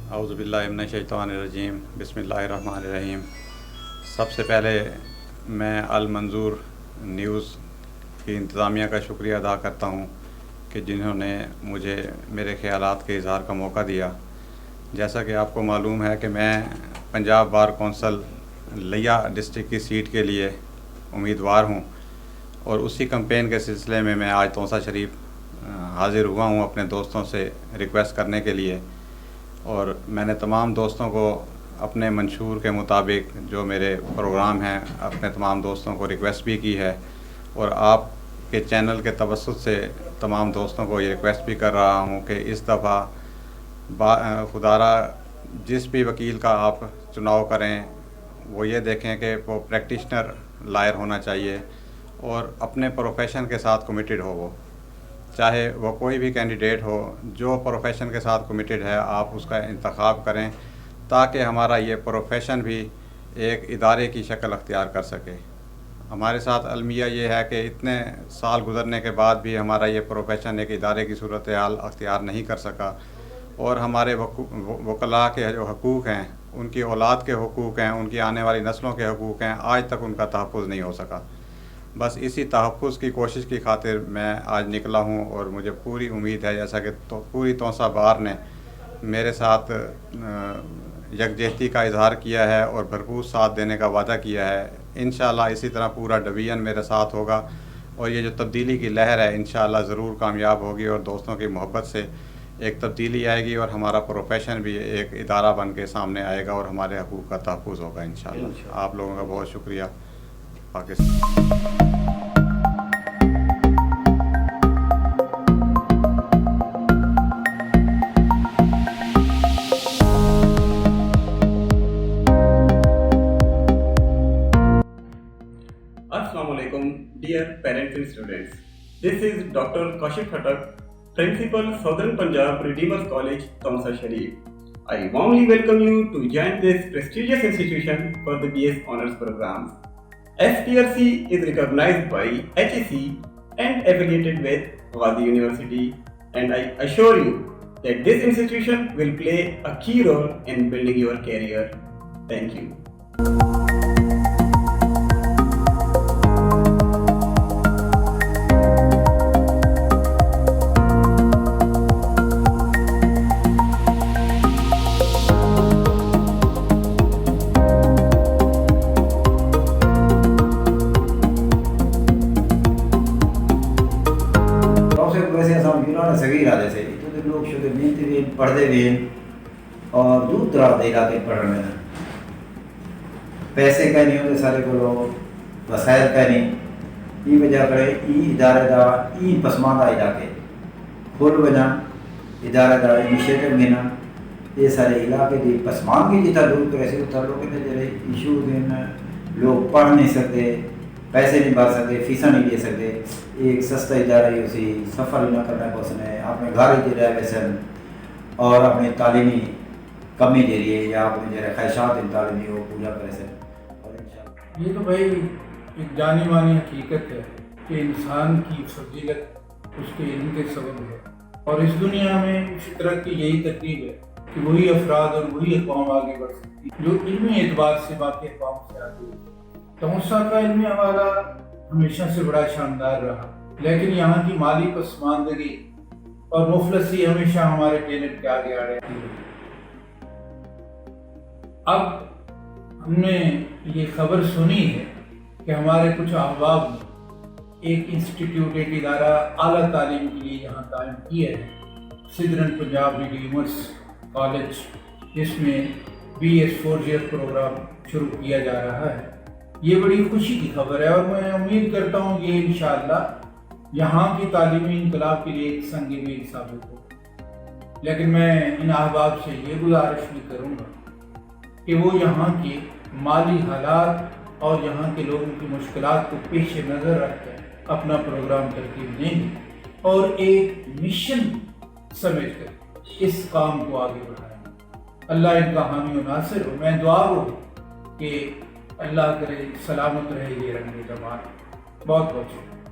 اعوذ باللہ من الشیطان الرجیم بسم اللہ الرحمن الرحیم۔ سب سے پہلے میں المنظور نیوز کی انتظامیہ کا شکریہ ادا کرتا ہوں کہ جنہوں نے مجھے میرے خیالات کے اظہار کا موقع دیا۔ جیسا کہ آپ کو معلوم ہے کہ میں پنجاب بار کونسل لیا ڈسٹرکٹ کی سیٹ کے لیے امیدوار ہوں، اور اسی کمپین کے سلسلے میں آج تونسا شریف حاضر ہوا ہوں اپنے دوستوں سے ریکویسٹ کرنے کے لیے، اور میں نے تمام دوستوں کو اپنے منشور کے مطابق جو میرے پروگرام ہیں اپنے تمام دوستوں کو ریکویسٹ بھی کی ہے، اور آپ کے چینل کے توسط سے تمام دوستوں کو یہ ریکویسٹ بھی کر رہا ہوں کہ اس دفعہ خدارہ جس بھی وکیل کا آپ چناؤ کریں وہ یہ دیکھیں کہ وہ پریکٹیشنر لائر ہونا چاہیے اور اپنے پروفیشن کے ساتھ کمیٹڈ ہو، وہ چاہے وہ کوئی بھی کینڈیڈیٹ ہو، جو پروفیشن کے ساتھ کمیٹڈ ہے آپ اس کا انتخاب کریں تاکہ ہمارا یہ پروفیشن بھی ایک ادارے کی شکل اختیار کر سکے۔ ہمارے ساتھ المیہ یہ ہے کہ اتنے سال گزرنے کے بعد بھی ہمارا یہ پروفیشن ایک ادارے کی صورتحال اختیار نہیں کر سکا، اور ہمارے وکلاء کے جو حقوق ہیں، ان کی اولاد کے حقوق ہیں، ان کی آنے والی نسلوں کے حقوق ہیں، آج تک ان کا تحفظ نہیں ہو سکا۔ بس اسی تحفظ کی کوشش کی خاطر میں آج نکلا ہوں، اور مجھے پوری امید ہے جیسا کہ پوری تونسا بار نے میرے ساتھ یکجہتی کا اظہار کیا ہے اور بھرپور ساتھ دینے کا وعدہ کیا ہے، انشاءاللہ اسی طرح پورا ڈویژن میرے ساتھ ہوگا، اور یہ جو تبدیلی کی لہر ہے انشاءاللہ ضرور کامیاب ہوگی، اور دوستوں کی محبت سے ایک تبدیلی آئے گی، اور ہمارا پروفیشن بھی ایک ادارہ بن کے سامنے آئے گا، اور ہمارے حقوق کا تحفظ ہوگا انشاءاللہ۔ آپ لوگوں کا بہت شکریہ۔ Pakistan. Assalamu alaikum, dear parents and students. This is Dr. Kaushik Khattak, Principal Southern Punjab Redeemers College, Tonsa Sharif. I warmly welcome you to join this prestigious institution for the BS Honours programs. SPRC is recognized by HEC and affiliated with Ghazi University, and I assure you that this institution will play a key role in building your career. Thank you. لوگ شدے محنتی بھی پڑھتے بھی اور دور دراز دے علاقے پڑھنے ہیں، پیسے کا نہیں ہوتے سارے کو، وسائل کا نہیں، یہ وجہ کرے ای ادارے دا ای پسماندہ علاقے کھول وجہ ادارے دا انیشیٹو لینا، یہ سارے علاقے دی پسماندگی جتا دور کرے سے اتر لوگ کے جڑے ایشوز ہیں، لوگ پڑھ نہیں سکتے، پیسے نہیں بھر سکتے، فیساں نہیں دے سکتے، ایک سستا ادارہ ہی اسی سفر نہ کرنا کو سنے اپنے گھر ہی رہ ویسن اور اپنی تعلیمی کمی دے رہی ہے یا اپنے جو خواہشات تعلیمی وہ پورا کرے سن۔ اور انشاءاللہ یہ تو بھائی ایک جانی مانی حقیقت ہے کہ انسان کی فضیلت اس کے علم کے سبب ہے، اور اس دنیا میں فطرت کی یہی ترتیب ہے کہ وہی افراد اور وہی اقوام آگے بڑھ سکتی جو علمی اعتبار سے باقی اقوام سے آگے ہے۔ تونسا کا علمی حوالہ ہمیشہ سے بڑا شاندار رہا، لیکن یہاں کی مالی پسماندگی اور مفلسی ہمیشہ ہمارے ٹیلنٹ کے آگے آ رہی ہے۔ اب ہم نے یہ خبر سنی ہے کہ ہمارے کچھ احباب نے ایک انسٹیٹیوٹ، ایک ادارہ اعلیٰ تعلیم کے لیے یہاں قائم کیا ہے، سدرن پنجاب ریڈیمرس کالج، جس میں BS 4 ایئر پروگرام شروع کیا جا رہا ہے۔ یہ بڑی خوشی کی خبر ہے، اور میں امید کرتا ہوں کہ انشاءاللہ یہاں کی تعلیمی انقلاب کے لیے ایک سنگ میل ثابت ہو۔ لیکن میں ان احباب سے یہ گزارش بھی کروں گا کہ وہ یہاں کے مالی حالات اور یہاں کے لوگوں کی مشکلات کو پیش نظر رکھ کر اپنا پروگرام ترتیب دیں اور ایک مشن سمجھ کر اس کام کو آگے بڑھائیں۔ اللہ ان کا حامی و ناصر ہو۔ میں دعا ہو کہ اللہ کرے سلامت رہے یہ رنگ جماعت۔ بہت بہت شکریہ۔